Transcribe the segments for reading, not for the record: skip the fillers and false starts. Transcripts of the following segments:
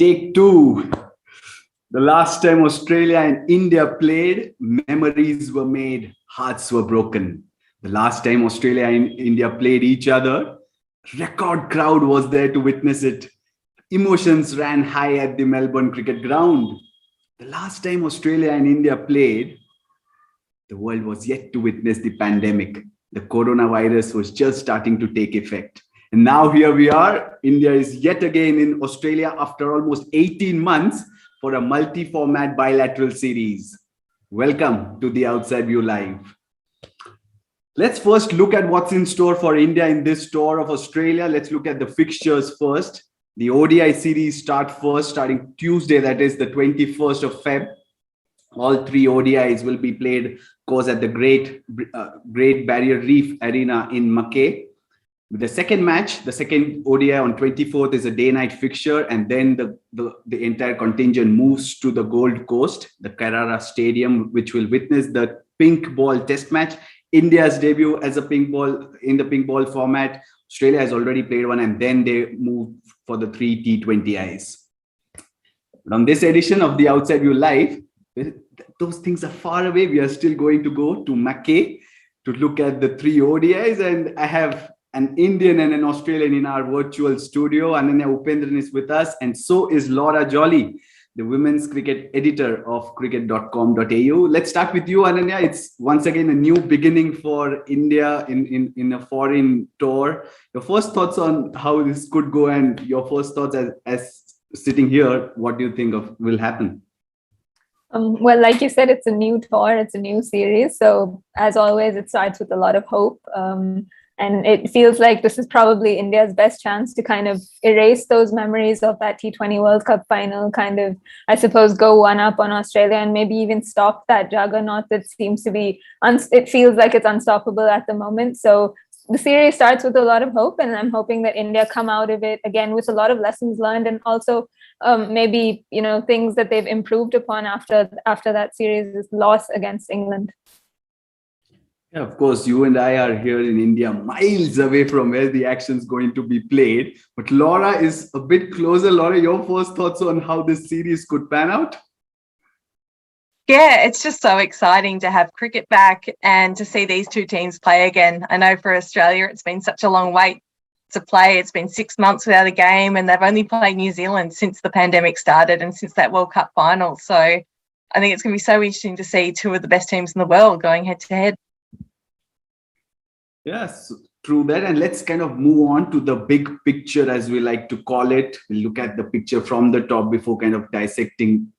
Take two. The last time Australia and India played, memories were made, hearts were broken. The last time Australia and India played each other, record crowd was there to witness it. Emotions ran high at the Melbourne cricket ground. The last time Australia and India played, the world was yet to witness the pandemic. The coronavirus was just starting to take effect. And now here we are. India is yet again in Australia after almost 18 months for a multi-format bilateral series. Welcome to the Outside View Live. Let's first look at what's in store for India in this tour of Australia. Let's look at the fixtures first. The ODI series starting Tuesday, that is the 21st of Feb. All three ODIs will be played, of course, at the Great Barrier Reef Arena in Mackay. The second match, the second ODI on 24th is a day-night fixture, and then the entire contingent moves to the Gold Coast, the Carrara Stadium, which will witness the pink ball test match. India's debut as a pink ball in the pink ball format. Australia has already played one, and then they move for the three T20Is. But on this edition of the Outside View Live, those things are far away. We are still going to go to Mackay to look at the three ODIs, and I have an Indian and an Australian in our virtual studio. Ananya Upendran is with us, and so is Laura Jolly, the women's cricket editor of cricket.com.au. Let's start with you, Ananya. It's once again a new beginning for India in a foreign tour. Your first thoughts on how this could go, and your first thoughts as sitting here, what do you think will happen? Well, like you said, it's a new tour, it's a new series. So as always, it starts with a lot of hope. And it feels like this is probably India's best chance to kind of erase those memories of that T20 World Cup final, kind of, I suppose, go one up on Australia and maybe even stop that juggernaut that seems to be, it feels like it's unstoppable at the moment. So the series starts with a lot of hope, and I'm hoping that India come out of it again with a lot of lessons learned, and also maybe, things that they've improved upon after that series' loss against England. Yeah, of course, you and I are here in India, miles away from where the action's going to be played. But Laura is a bit closer. Laura, your first thoughts on how this series could pan out? Yeah, it's just so exciting to have cricket back and to see these two teams play again. I know for Australia, it's been such a long wait to play. It's been 6 months without a game, and they've only played New Zealand since the pandemic started and since that World Cup final. So I think it's going to be so interesting to see two of the best teams in the world going head to head. Yes, true that. And let's kind of move on to the big picture, as we like to call it. We'll look at the picture from the top before kind of dissecting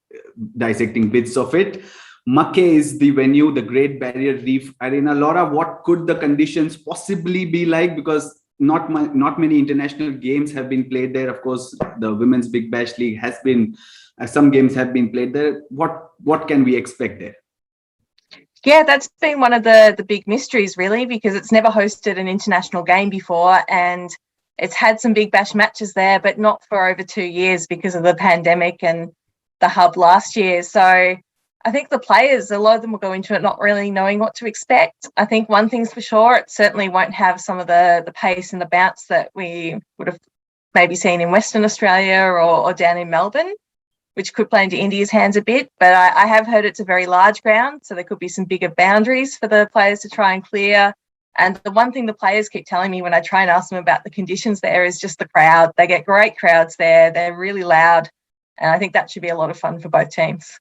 bits of it. Mackay is the venue, the Great Barrier Reef Arena. Laura, what could the conditions possibly be like? Because not many international games have been played there. Of course, the Women's Big Bash League has been, some games have been played there. What can we expect there? Yeah, that's been one of the big mysteries, really, because it's never hosted an international game before, and it's had some Big Bash matches there, but not for over 2 years because of the pandemic and the hub last year. So I think the players, a lot of them will go into it not really knowing what to expect. I think one thing's for sure, it certainly won't have some of the pace and the bounce that we would have maybe seen in Western Australia or down in Melbourne, which could play into India's hands a bit. But I have heard it's a very large ground, so there could be some bigger boundaries for the players to try and clear. And the one thing the players keep telling me when I try and ask them about the conditions there is just the crowd. They get great crowds there. They're really loud. And I think that should be a lot of fun for both teams.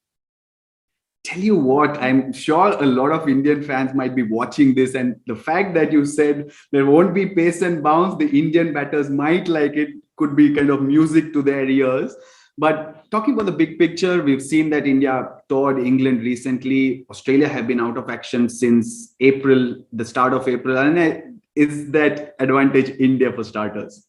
Tell you what, I'm sure a lot of Indian fans might be watching this, and the fact that you said there won't be pace and bounce, the Indian batters might like it, could be kind of music to their ears. But talking about the big picture, we've seen that India toured England recently. Australia have been out of action since April, the start of April. And is that advantage India for starters?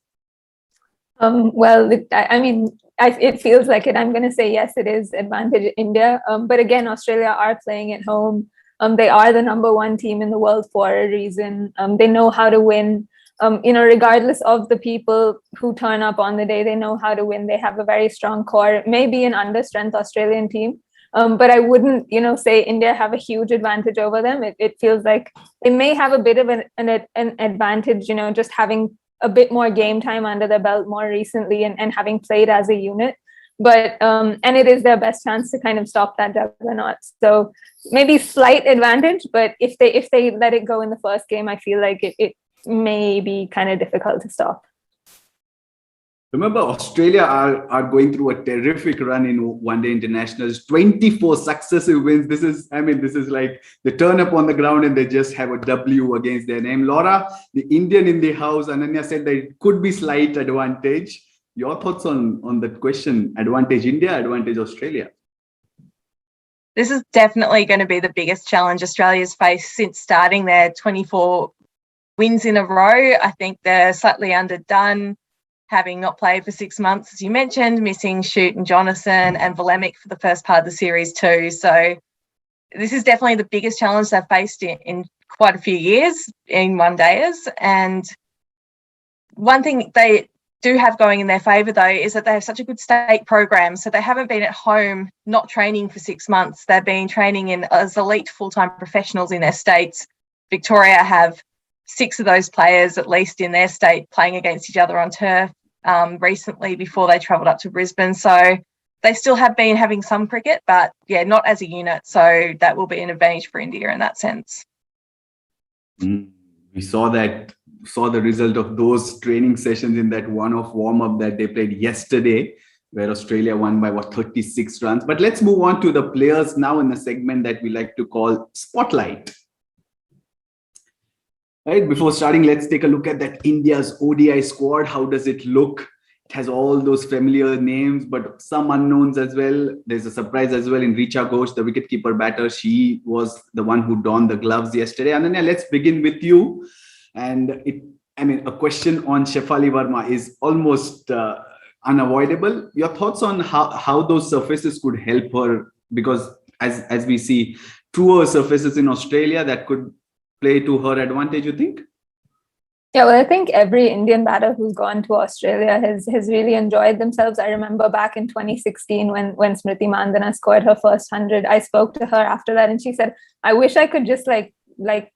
It feels like it. I'm going to say yes, it is advantage India. But again, Australia are playing at home. They are the number one team in the world for a reason. They know how to win. Regardless of the people who turn up on the day, they know how to win. They have a very strong core, maybe an under-strength Australian team. But I wouldn't, say India have a huge advantage over them. It feels like they may have a bit of an advantage, just having a bit more game time under their belt more recently and having played as a unit. but and it is their best chance to kind of stop that juggernaut. So maybe slight advantage, but if they let it go in the first game, I feel like it may be kind of difficult to stop. Remember, Australia are going through a terrific run in one-day internationals, 24 successive wins. This is like the turn up on the ground and they just have a W against their name. Laura, the Indian in the house, Ananya said that it could be slight advantage. Your thoughts on that question? Advantage India, advantage Australia? This is definitely going to be the biggest challenge Australia's faced since starting their 24 wins in a row. I think they're slightly underdone, having not played for 6 months, as you mentioned, missing Shute and Jonathan and Volemic for the first part of the series too. So this is definitely the biggest challenge they've faced in quite a few years in one-dayers. And one thing they do have going in their favour, though, is that they have such a good state program. So they haven't been at home not training for 6 months. They've been training as elite full-time professionals in their states. Victoria have 6 of those players, at least in their state, playing against each other on turf recently before they travelled up to Brisbane. So they still have been having some cricket, but yeah, not as a unit. So that will be an advantage for India in that sense. We saw the result of those training sessions in that one-off warm-up that they played yesterday, where Australia won by 36 runs. But let's move on to the players now in the segment that we like to call Spotlight. Right, before starting, let's take a look at that India's ODI squad. How does it look? It has all those familiar names, but some unknowns as well. There's a surprise as well in Richa Ghosh, the wicket-keeper batter. She was the one who donned the gloves yesterday. Ananya, let's begin with you. And a question on Shafali Verma is almost unavoidable. Your thoughts on how those surfaces could help her? Because as we see, truer surfaces in Australia that could play to her advantage, you think? Yeah, well, I think every Indian batter who's gone to Australia has really enjoyed themselves. I remember back in 2016 when Smriti Mandana scored her first 100, I spoke to her after that and she said, I wish I could just like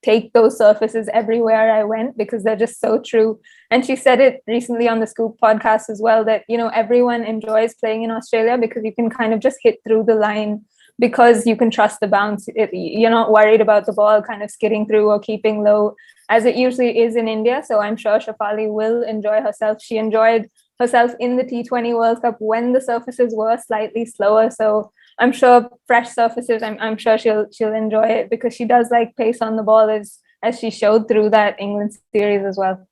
take those surfaces everywhere I went because they're just so true. And she said it recently on the Scoop podcast as well, that, you know, everyone enjoys playing in Australia because you can kind of just hit through the line because you can trust the bounce. You're not worried about the ball kind of skidding through or keeping low as it usually is in India. So I'm sure Shafali will enjoy herself. She enjoyed herself in the T20 World Cup when the surfaces were slightly slower. So I'm sure fresh surfaces, I'm sure she'll enjoy it because she does like pace on the ball as she showed through that England series as well.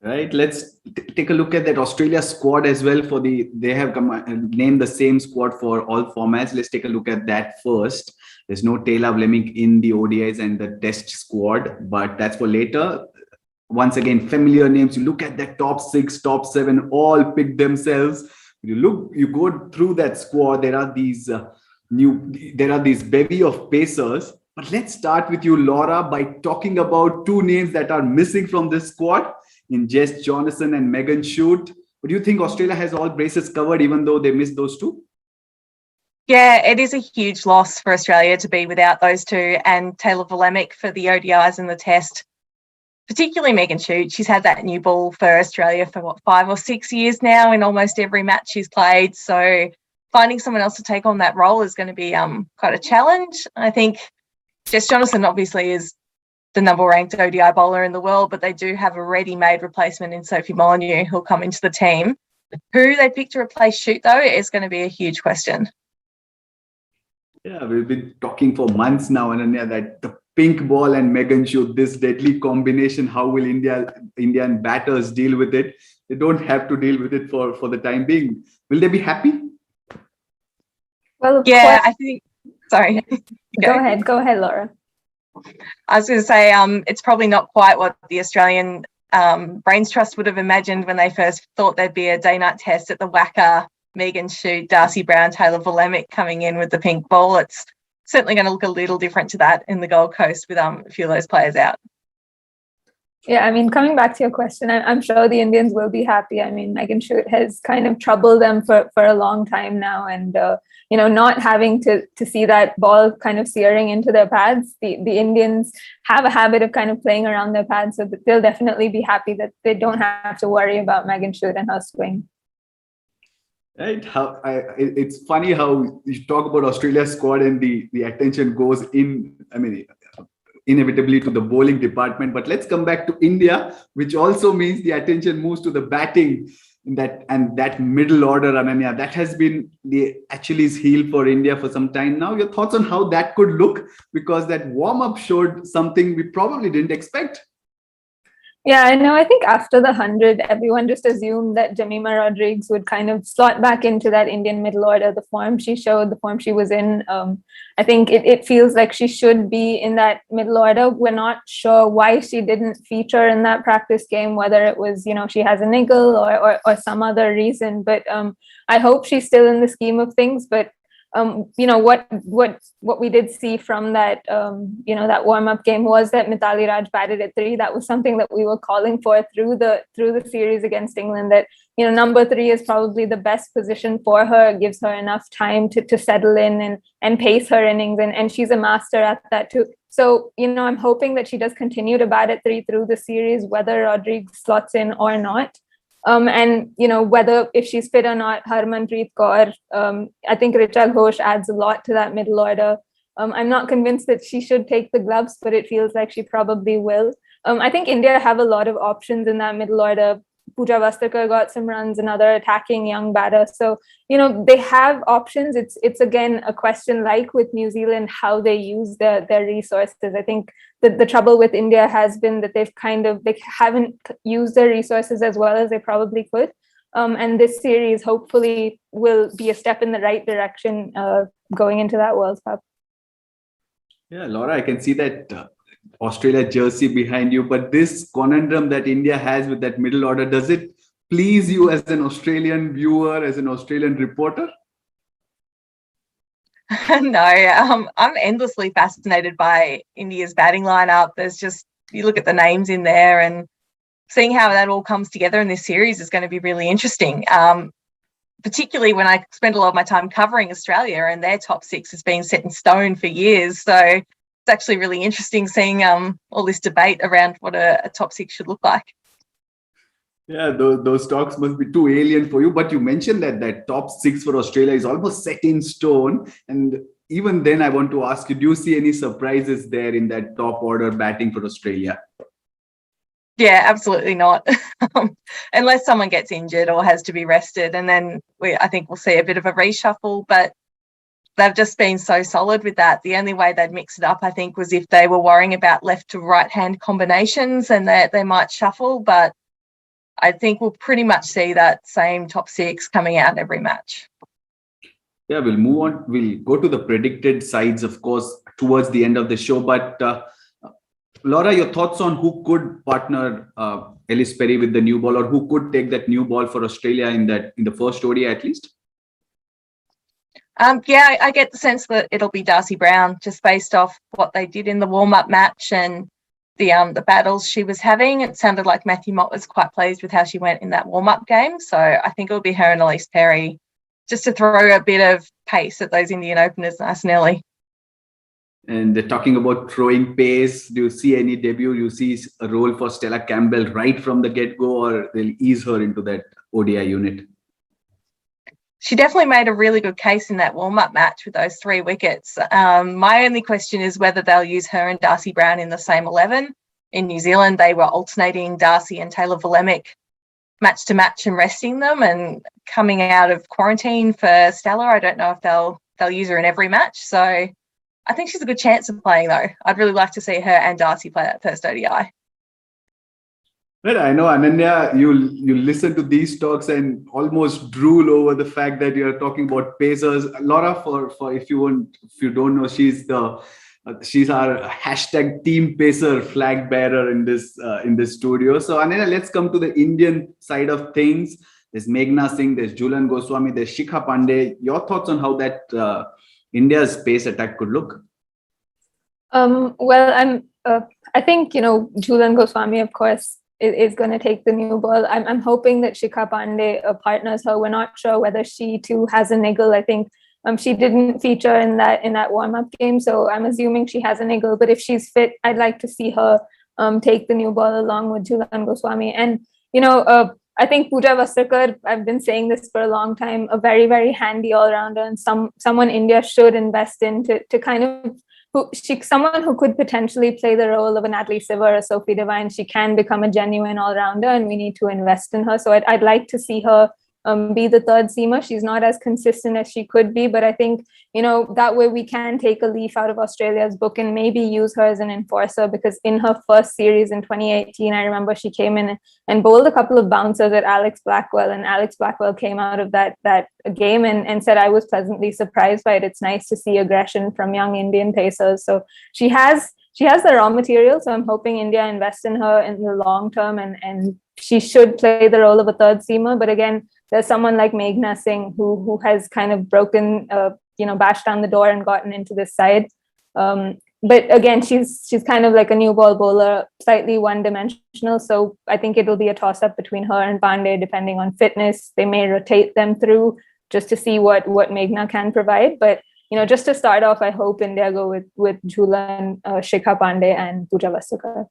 Right, let's take a look at that Australia squad as well. They have named the same squad for all formats. Let's take a look at that first. There's no Taylor Fleming in the ODIs and the Test squad, but that's for later. Once again, familiar names. You look at that top 6, top 7, all pick themselves. You go through that squad. There are these bevy of pacers. But let's start with you, Laura, by talking about 2 names that are missing from this squad in Jess Jonathan and Megan Shute. But do you think Australia has all braces covered, even though they missed those 2? Yeah, it is a huge loss for Australia to be without those 2 and Taylor Volemic for the ODIs and the Test. Particularly Megan Shute. She's had that new ball for Australia for 5 or 6 years now in almost every match she's played. So finding someone else to take on that role is going to be quite a challenge. I think Jess Jonathan obviously is the number-ranked ODI bowler in the world, but they do have a ready-made replacement in Sophie Molyneux who'll come into the team. Who they pick to replace Shute, though, is going to be a huge question. Yeah, we've been talking for months now, Ananya, that the pink ball and Megan Shute, this deadly combination, how will Indian batters deal with it? They don't have to deal with it for the time being. Will they be happy? Well, yeah, I think... Sorry. Go ahead, Laura. I was going to say it's probably not quite what the Australian Brains Trust would have imagined when they first thought there'd be a day-night test at the WACA, Megan Shute, Darcy Brown, Taylor Volemic coming in with the pink ball. It's certainly going to look a little different to that in the Gold Coast with a few of those players out. Yeah, I mean, coming back to your question, I'm sure the Indians will be happy. I mean, Megan Shute has kind of troubled them for a long time now. And, not having to see that ball kind of searing into their pads, the Indians have a habit of kind of playing around their pads. So they'll definitely be happy that they don't have to worry about Megan Shute and her swing. Right? It's funny how you talk about Australia's squad and the attention goes in. I mean, inevitably to the bowling department. But let's come back to India, which also means the attention moves to the batting in that middle order, Ananya. That has been the Achilles heel for India for some time now. Your thoughts on how that could look? Because that warm-up showed something we probably didn't expect. Yeah, I know. I think after the 100, everyone just assumed that Jemimah Rodrigues would kind of slot back into that Indian middle order, the form she showed, the form she was in. I think it feels like she should be in that middle order. We're not sure why she didn't feature in that practice game, whether it was, she has a niggle or some other reason. But I hope she's still in the scheme of things. But what we did see from that that warm-up game was that Mithali Raj batted at 3. That was something that we were calling for through the series against England, that number 3 is probably the best position for her. It gives her enough time to settle in and pace her innings, and she's a master at that too. So I'm hoping that she does continue to bat at 3 through the series, whether Rodrigues slots in or not. And whether if she's fit or not, Harmanpreet Kaur, I think Richa Ghosh adds a lot to that middle order. I'm not convinced that she should take the gloves, but it feels like she probably will. I think India have a lot of options in that middle order. Pooja Vastakar got some runs, another attacking young batter. So, they have options. It's again a question like with New Zealand, how they use their resources. I think the trouble with India has been that they haven't used their resources as well as they probably could. And this series hopefully will be a step in the right direction going into that World Cup. Yeah, Laura, I can see that Australia jersey behind you, but this conundrum that India has with that middle order, does it please you as an Australian viewer, as an Australian reporter? No, I'm endlessly fascinated by India's batting lineup. There's just, you look at the names in there and seeing how that all comes together in this series is going to be really interesting. Particularly when I spend a lot of my time covering Australia, and their top 6 has been set in stone for years. So it's actually really interesting seeing all this debate around what a top 6 should look like. Yeah, those talks must be too alien for you. But you mentioned that top 6 for Australia is almost set in stone. And even then, I want to ask you, do you see any surprises there in that top order batting for Australia? Yeah, absolutely not. Unless someone gets injured or has to be rested. And then I think we'll see a bit of a reshuffle. But they've just been so solid with that. The only way they'd mix it up, I think, was if they were worrying about left to right hand combinations, and that they might shuffle. But I think we'll pretty much see that same top 6 coming out every match. Yeah, we'll move on. We'll go to the predicted sides, of course, towards the end of the show. But Laura, your thoughts on who could partner Ellis Perry with the new ball, or who could take that new ball for Australia in the first ODI at least? Yeah, I get the sense that it'll be Darcy Brown, just based off what they did in the warm-up match and the battles she was having. It sounded like Matthew Mott was quite pleased with how she went in that warm-up game. So I think it'll be her and Ellis Perry, just to throw a bit of pace at those Indian openers nice and early. And they're talking about throwing pace. Do you see any debut? Do you see a role for Stella Campbell right from the get-go, or they'll ease her into that ODI unit? She definitely made a really good case in that warm-up match with those 3 wickets. My only question is whether they'll use her and Darcy Brown in the same 11. In New Zealand, they were alternating Darcy and Taylor Volemic match to match and resting them. And coming out of quarantine for Stella, I don't know if they'll use her in every match. So I think she's a good chance of playing, though. I'd really like to see her and Darcy play that first ODI. Well, I know, Ananya, you listen to these talks and almost drool over the fact that you're talking about pacers. Laura, for if you don't know, she's our hashtag team pacer flag bearer in this studio. So Ananya, let's come to the Indian side of things. There's Meghna Singh, there's Jhulan Goswami, there's Shikha Pandey. Your thoughts on how that India's pace attack could look? Well, I think Jhulan Goswami, of course, is going to take the new ball. I'm hoping that Shikha Pandey partners her. We're not sure whether she too has a niggle. I think she didn't feature in that warm-up game, so I'm assuming she has a niggle. But if she's fit, I'd like to see her take the new ball along with Jhulan Goswami. And I think Pooja Vasarkar, I've been saying this for a long time, a very, very handy all-rounder, and someone India should invest in to kind of, someone who could potentially play the role of an Natalie Siver or a Sophie Devine. She can become a genuine all-rounder, and we need to invest in her. So I'd like to see her be the third seamer. She's not as consistent as she could be, but I think, that way we can take a leaf out of Australia's book and maybe use her as an enforcer, because in her first series in 2018, I remember she came in and bowled a couple of bouncers at Alex Blackwell, and Alex Blackwell came out of that game and said, I was pleasantly surprised by it. It's nice to see aggression from young Indian pacers. So she has the raw material. So I'm hoping India invests in her in the long term, and she should play the role of a third seamer. But again, there's someone like Meghna Singh who has kind of broken, bashed down the door and gotten into this side. But again, she's kind of like a new ball bowler, slightly one-dimensional. So I think it'll be a toss-up between her and Pandey, depending on fitness. They may rotate them through just to see what Meghna can provide. But just to start off, I hope India go with Jhulan, Shikha Pandey, and Pooja Vasarkar.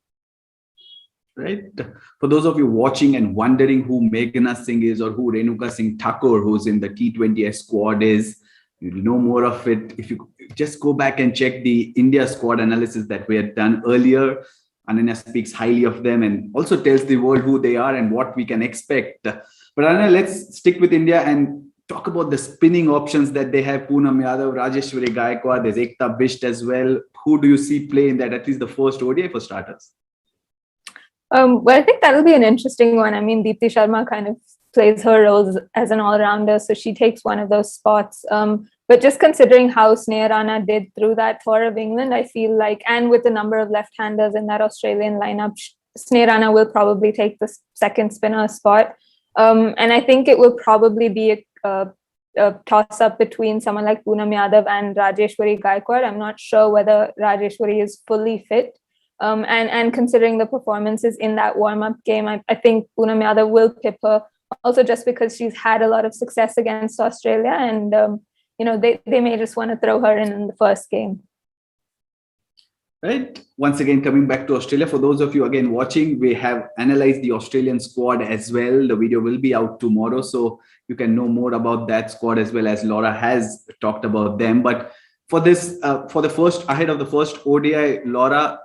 Right. For those of you watching and wondering who Meghna Singh is or who Renuka Singh Thakur, who's in the T20 squad, is, you'll know more of it if you just go back and check the India squad analysis that we had done earlier. Ananya speaks highly of them and also tells the world who they are and what we can expect. But Ananya, let's stick with India and talk about the spinning options that they have. Poonam Yadav, Rajeshwari Gaikwad, there's Ekta Bisht as well. Who do you see play in that, at least the first ODI for starters? Well, I think that'll be an interesting one. I mean, Deepti Sharma kind of plays her roles as an all-rounder, so she takes one of those spots. But just considering how Sneha Rana did through that tour of England, I feel like, and with the number of left-handers in that Australian lineup, Sneha Rana will probably take the second spinner spot. And I think it will probably be a toss-up between someone like Poonam Yadav and Rajeshwari Gaikwad. I'm not sure whether Rajeshwari is fully fit. And considering the performances in that warm-up game, I think Poonam Yadav will pip her, also just because she's had a lot of success against Australia, and they may just want to throw her in the first game. Right. Once again, coming back to Australia, for those of you again watching, we have analyzed the Australian squad as well. The video will be out tomorrow, so you can know more about that squad as well, as Laura has talked about them. But for this, ahead of the first ODI, Laura,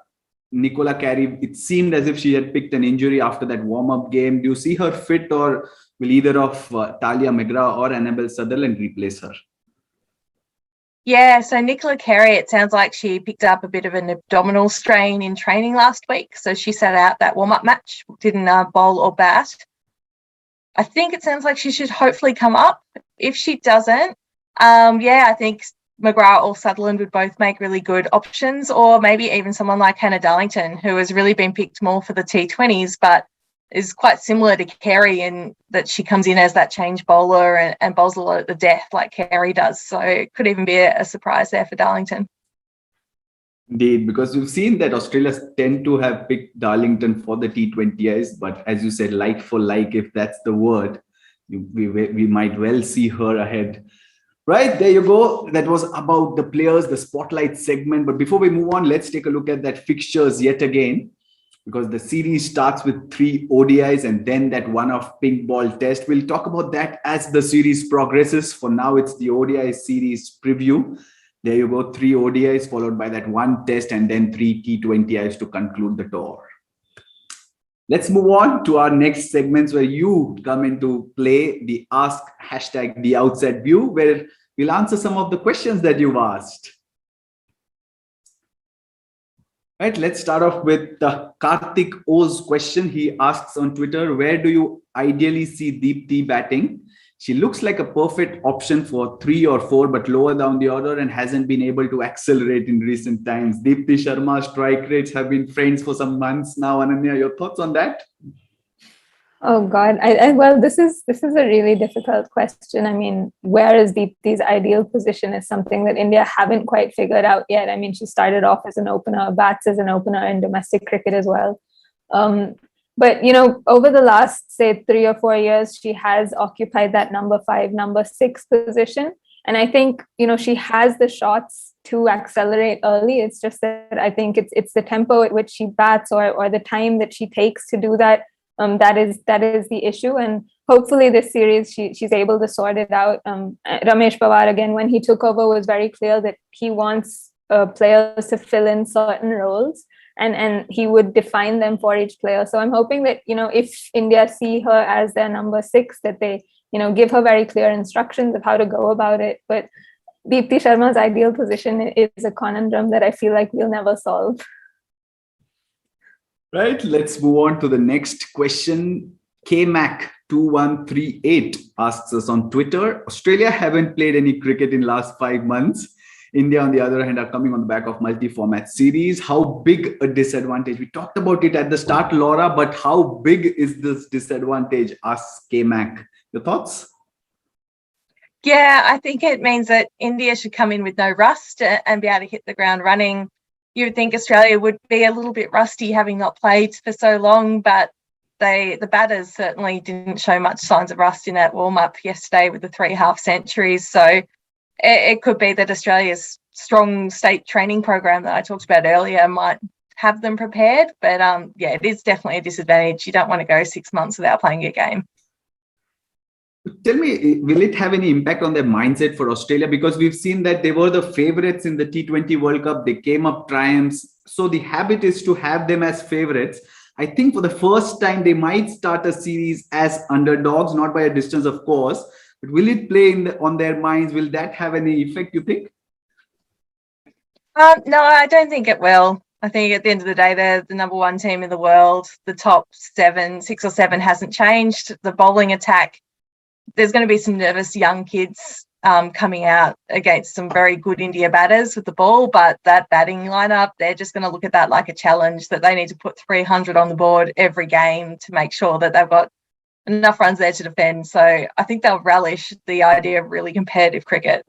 Nicola Carey, it seemed as if she had picked an injury after that warm-up game. Do you see her fit, or will either of Talia McGrath or Annabelle Sutherland replace her? Yeah, so Nicola Carey, it sounds like she picked up a bit of an abdominal strain in training last week. So she sat out that warm-up match, didn't bowl or bat. I think it sounds like she should hopefully come up. If she doesn't, I think McGrath or Sutherland would both make really good options, or maybe even someone like Hannah Darlington, who has really been picked more for the T20s, but is quite similar to Carey in that she comes in as that change bowler and bowls a lot at the death like Carey does. So it could even be a surprise there for Darlington. Indeed, because we've seen that Australia tend to have picked Darlington for the T20Is, but as you said, like for like, if that's the word, we might well see her ahead. Right, there you go. That was about the players, the spotlight segment. But before we move on, let's take a look at that fixtures yet again, because the series starts with 3 ODIs and then that one-off pink ball test. We'll talk about that as the series progresses. For now, it's the ODI series preview. There you go, 3 ODIs followed by that 1 test and then 3 T20Is to conclude the tour. Let's move on to our next segments where you come into play, the Ask #the Outside View, where we'll answer some of the questions that you've asked. Right, let's start off with Karthik O's question. He asks on Twitter, where do you ideally see Deepti batting? She looks like a perfect option for 3 or 4, but lower down the order and hasn't been able to accelerate in recent times. Deepti Sharma's strike rates have been friends for some months now. Ananya, your thoughts on that? Oh God, well, this is a really difficult question. I mean, where is Deepti's ideal position is something that India haven't quite figured out yet. I mean, she started off as an opener, bats as an opener in domestic cricket as well. But, over the last, say, 3 or 4 years, she has occupied that number 5, number 6 position. And I think, she has the shots to accelerate early. It's just that I think it's the tempo at which she bats or the time that she takes to do that. that is the issue. And hopefully this series she's able to sort it out. Ramesh Pawar, again, when he took over, was very clear that he wants players to fill in certain roles, and he would define them for each player. So I'm hoping that, if India see her as their number 6, that they, give her very clear instructions of how to go about it. But Deepti Sharma's ideal position is a conundrum that I feel like we'll never solve. Right, let's move on to the next question. KMac2138 asks us on Twitter, Australia haven't played any cricket in last 5 months. India, on the other hand, are coming on the back of multi-format series. How big a disadvantage? We talked about it at the start, Laura, but how big is this disadvantage? Asks KMac. Your thoughts? Yeah, I think it means that India should come in with no rust and be able to hit the ground running. You would think Australia would be a little bit rusty, having not played for so long, but the batters certainly didn't show much signs of rust in that warm-up yesterday with the 3 half centuries. So it could be that Australia's strong state training program that I talked about earlier might have them prepared. But yeah, it is definitely a disadvantage. You don't want to go 6 months without playing a game. Tell me, will it have any impact on their mindset for Australia? Because we've seen that they were the favorites in the T20 World Cup. They came up triumphs. So the habit is to have them as favorites. I think for the first time, they might start a series as underdogs, not by a distance, of course. But will it play on their minds? Will that have any effect, you think? No, I don't think it will. I think at the end of the day, they're the number 1 team in the world. The top 6 or 7 hasn't changed. The bowling attack, there's going to be some nervous young kids coming out against some very good India batters with the ball, but that batting lineup, they're just going to look at that like a challenge, that they need to put 300 on the board every game to make sure that they've got enough runs there to defend. So I think they'll relish the idea of really competitive cricket.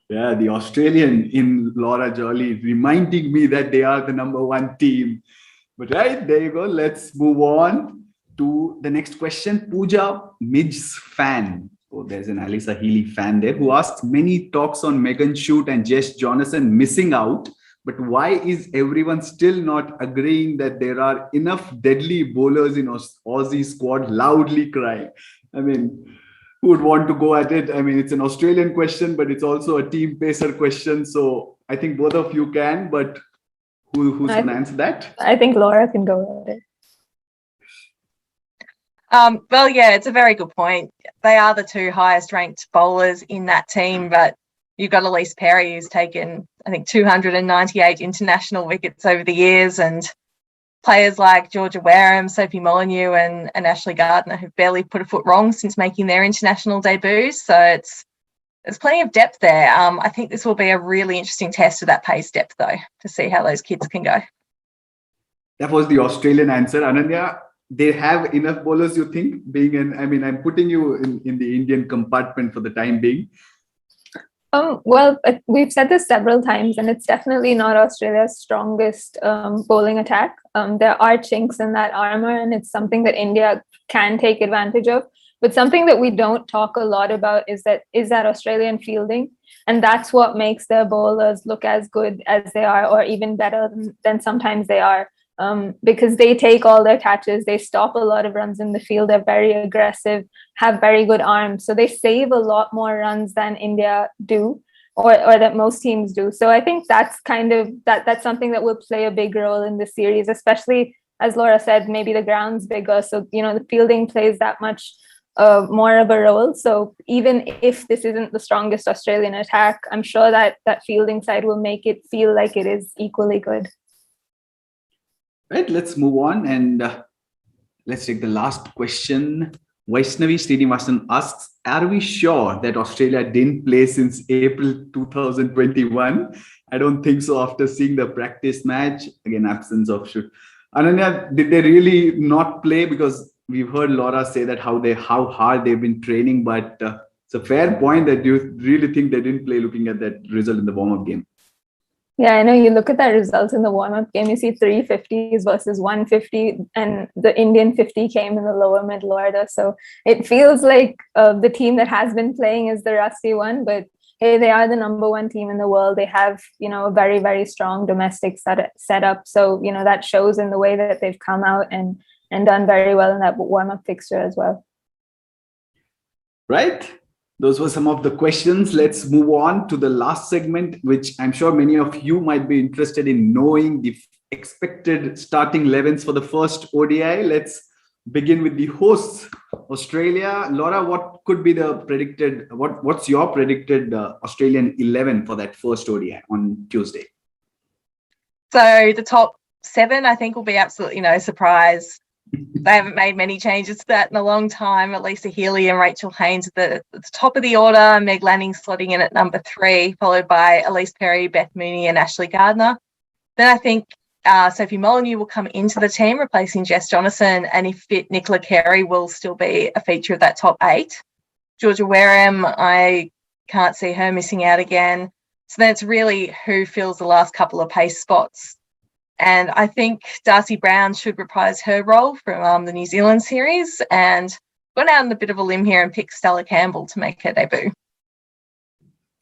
Yeah, the Australian in Laura Jolly reminding me that they are the number 1 team. But right, there you go. Let's move on to the next question. Pooja Midge's fan. Oh, there's an Alyssa Healy fan there who asks, many talks on Megan Shute and Jess Jonathan missing out. But why is everyone still not agreeing that there are enough deadly bowlers in Aussie squad? Loudly crying. I mean, who would want to go at it? I mean, it's an Australian question, but it's also a team pacer question. So I think both of you can, but who's going to answer that? I think Laura can go at it. Well, yeah, it's a very good point. They are the 2 highest ranked bowlers in that team, but you've got Elise Perry, who's taken, I think, 298 international wickets over the years, and players like Georgia Wareham, Sophie Molyneux and Ashley Gardner, who've barely put a foot wrong since making their international debuts. So there's plenty of depth there. I think this will be a really interesting test of that pace depth, though, to see how those kids can go. That was the Australian answer. Ananya, they have enough bowlers, you think? I'm putting you in the Indian compartment for the time being. Well, we've said this several times, and it's definitely not Australia's strongest bowling attack. There are chinks in that armor, and it's something that India can take advantage of. But something that we don't talk a lot about is that Australian fielding. And that's what makes their bowlers look as good as they are, or even better than sometimes they are. Because they take all their catches, they stop a lot of runs in the field, they're very aggressive, have very good arms. So they save a lot more runs than India do, or that most teams do. So I think that's that's something that will play a big role in this series, especially, as Laura said, maybe the ground's bigger. So, the fielding plays that much more of a role. So even if this isn't the strongest Australian attack, I'm sure that fielding side will make it feel like it is equally good. Right, let's move on and let's take the last question. Vaishnavi Srinivasan asks, are we sure that Australia didn't play since April 2021? I don't think so after seeing the practice match. Again, absence of shoot. Ananya, did they really not play? Because we've heard Laura say that how hard they've been training, but it's a fair point that you really think they didn't play looking at that result in the warm-up game. Yeah, I know. You look at that results in the warm-up game, you see 350s versus 150, and the Indian 50 came in the lower middle order. So it feels like the team that has been playing is the rusty one, but hey, they are the number 1 team in the world. They have, a very, very strong domestic setup. So, that shows in the way that they've come out. And and done very well in that warm-up fixture as well. Right. Those were some of the questions. Let's move on to the last segment, which I'm sure many of you might be interested in knowing the expected starting 11s for the first ODI. Let's begin with the hosts, Australia. Laura, what could be the predicted, what's your predicted Australian 11 for that first ODI on Tuesday? So the top 7, I think, will be absolutely no surprise. They haven't made many changes to that in a long time. Lisa Healy and Rachel Haynes at the top of the order, Meg Lanning slotting in at number 3, followed by Elise Perry, Beth Mooney and Ashley Gardner. Then I think Sophie Molyneux will come into the team, replacing Jess Jonathan, and if fit, Nicola Carey will still be a feature of that top 8. Georgia Wareham, I can't see her missing out again. So then it's really who fills the last couple of pace spots. And I think Darcy Brown should reprise her role from the New Zealand series, and gone out on a bit of a limb here and picked Stella Campbell to make her debut.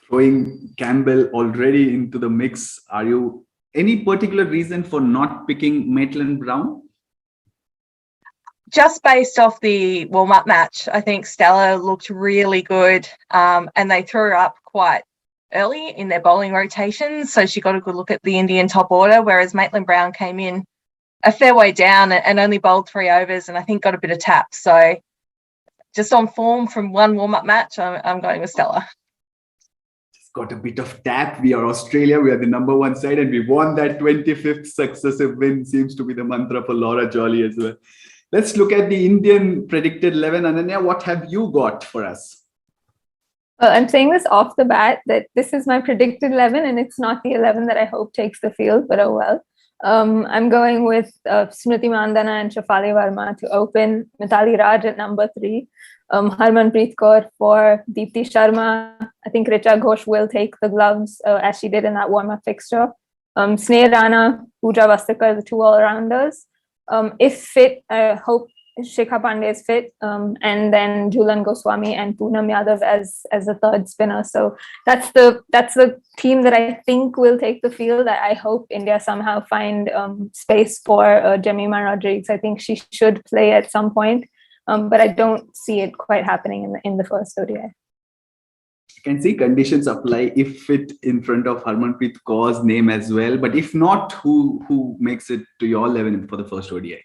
Throwing Campbell already into the mix, are you any particular reason for not picking Maitland Brown? Just based off the warm-up match, I think Stella looked really good, and they threw her up quite early in their bowling rotations, so she got a good look at the Indian top order, whereas Maitland Brown came in a fair way down and only bowled 3 overs and I think got a bit of tap. So just on form from one warm-up match, I'm going with Stella. Just got a bit of tap. We are Australia. We are the number 1 side and we won that 25th successive win. Seems to be the mantra for Laura Jolly as well. Let's look at the Indian predicted 11. Ananya, what have you got for us? I'm saying this off the bat that this is my predicted 11 and it's not the 11 that I hope takes the field, but oh well. I'm going with Smriti Mandhana and Shafali Verma to open, Mithali Raj at number 3, Harmanpreet Kaur for Deepti Sharma. I think Richa Ghosh will take the gloves as she did in that warm-up fixture. Sneh Rana, Pooja Vastakar, the 2 all-rounders. If fit, I hope Shikha Pandey is fit, and then Jhulan Goswami and Poonam Yadav as the 3rd spinner. So that's the team that I think will take the field. I hope India somehow find space for Jemimah Rodrigues. I think she should play at some point, but I don't see it quite happening in the first ODI. I can see conditions apply if fit in front of Harmanpreet Kaur's name as well. But if not, who makes it to your 11 for the first ODI?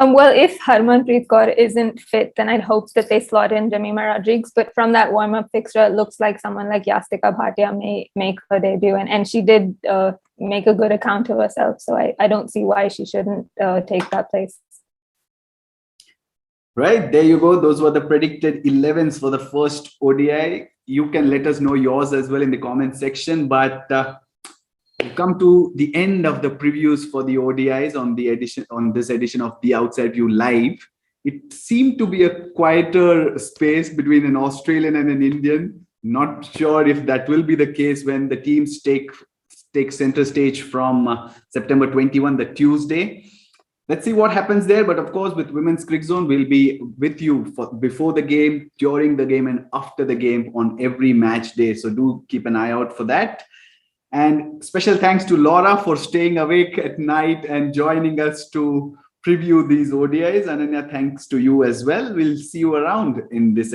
Well, if Harmanpreet Kaur isn't fit, then I'd hope that they slot in Jemimah Rodrigues. But from that warm-up fixture, it looks like someone like Yastika Bhatia may make her debut. And she did make a good account of herself. So I don't see why she shouldn't take that place. Right, there you go. Those were the predicted 11s for the first ODI. You can let us know yours as well in the comment section. But we've come to the end of the previews for the ODIs on this edition of The Outside View Live. It seemed to be a quieter space between an Australian and an Indian. Not sure if that will be the case when the teams take center stage from September 21, the Tuesday. Let's see what happens there. But of course, with Women's Cricket Zone, we'll be with you before the game, during the game, and after the game on every match day. So do keep an eye out for that. And special thanks to Laura for staying awake at night and joining us to preview these ODIs. Ananya, thanks to you as well. We'll see you around in this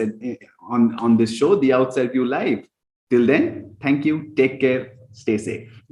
on this show, The Outside View Live. Till then, thank you. Take care. Stay safe.